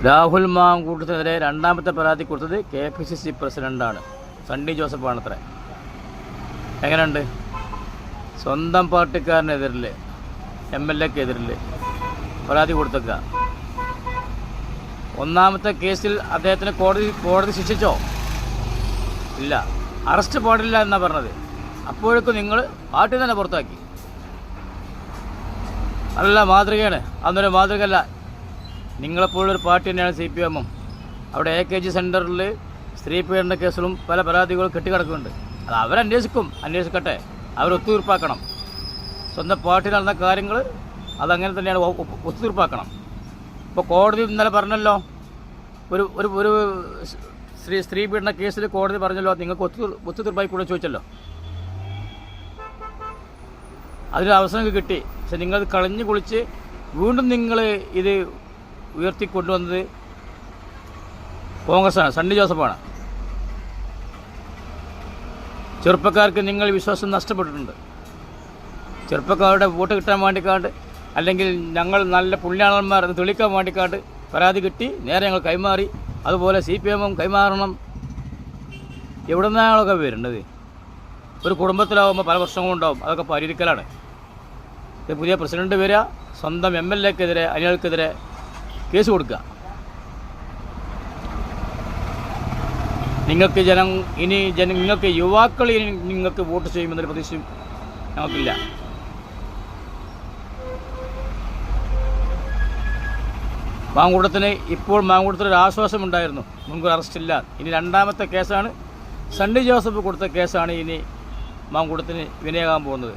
രാഹുൽ മാങ്കൂട്ടത്തിനെതിരെ രണ്ടാമത്തെ പരാതി കൊടുത്തത് KPCC പ്രസിഡൻ്റാണ്, സണ്ണി ജോസഫാണത്രേ. എങ്ങനെയുണ്ട്? സ്വന്തം പാർട്ടിക്കാരനെതിരിൽ, MLA ക്കെതിരിൽ പരാതി കൊടുത്തേക്കുക. ഒന്നാമത്തെ കേസിൽ അദ്ദേഹത്തിന് കോടതി ശിക്ഷിച്ചോ? ഇല്ല. അറസ്റ്റ് പാടില്ല എന്നാണ് പറഞ്ഞത്. അപ്പോഴേക്കും നിങ്ങൾ പാർട്ടി തന്നെ പുറത്താക്കി. നല്ല മാതൃകയാണ്. അതൊരു മാതൃകയല്ല. നിങ്ങളെപ്പോലൊരു പാർട്ടി തന്നെയാണ് CPM. അവിടെ AKG സെൻറ്ററിൽ സ്ത്രീ പീഡന കേസിലും പല പരാതികളും കെട്ടിക്കിടക്കുന്നുണ്ട്. അത് അന്വേഷിക്കട്ടെ. അവരൊത്തുതീർപ്പാക്കണം. സ്വന്തം പാർട്ടി നടന്ന കാര്യങ്ങൾ അതങ്ങനെ തന്നെയാണ്, ഒത്തുതീർപ്പാക്കണം. ഇപ്പോൾ കോടതി ഇന്നലെ പറഞ്ഞല്ലോ, ഒരു സ്ത്രീ പീഡന കേസിൽ കോടതി പറഞ്ഞല്ലോ നിങ്ങൾക്ക് ഒത്തുതീർപ്പായി കൂടെ ചോദിച്ചല്ലോ. അതിന് അവസരം കിട്ടി. പക്ഷെ നിങ്ങൾ കളഞ്ഞു കുളിച്ച് വീണ്ടും നിങ്ങൾ ഇത് ഉയർത്തിക്കൊണ്ടുവന്നത് കോൺഗ്രസ്സാണ്, സണ്ണി ജോസഫാണ്. ചെറുപ്പക്കാർക്ക് നിങ്ങൾ വിശ്വാസം നഷ്ടപ്പെട്ടിട്ടുണ്ട്. ചെറുപ്പക്കാരുടെ വോട്ട് കിട്ടാൻ വേണ്ടിക്കാണ്ട്, അല്ലെങ്കിൽ ഞങ്ങൾ നല്ല പുണ്യാളന്മാർ എന്ന് തെളിയിക്കാൻ വേണ്ടിക്കാണ്ട് പരാതി കിട്ടി, നേരെ ഞങ്ങൾ കൈമാറി. അതുപോലെ CPM കൈമാറണം. എവിടെ നിന്നാണൊക്കെ വരുന്നത്? ഒരു കുടുംബത്തിലാവുമ്പോൾ പല പ്രശ്നങ്ങളുണ്ടാവും. അതൊക്കെ പരിഹരിക്കലാണ്. പുതിയ പ്രസിഡന്റ് വരിക, സ്വന്തം MLA ക്കെതിരെ, അണികൾക്കെതിരെ കേസ് കൊടുക്കുക. നിങ്ങൾക്ക് യുവാക്കൾ ഇനി നിങ്ങൾക്ക് വോട്ട് ചെയ്യുമെന്നൊരു പ്രതീക്ഷയും ഞങ്ങൾക്കില്ല. മാങ്കൂട്ടത്തിന് ഒരു ആശ്വാസമുണ്ടായിരുന്നു, മുൻകൂർ അറസ്റ്റില്ല. ഇനി രണ്ടാമത്തെ കേസാണ്, സണ്ണി ജോസഫ് കൊടുത്ത കേസാണ് ഇനി മാങ്കൂട്ടത്തിന് വിനയാകാൻ പോകുന്നത്.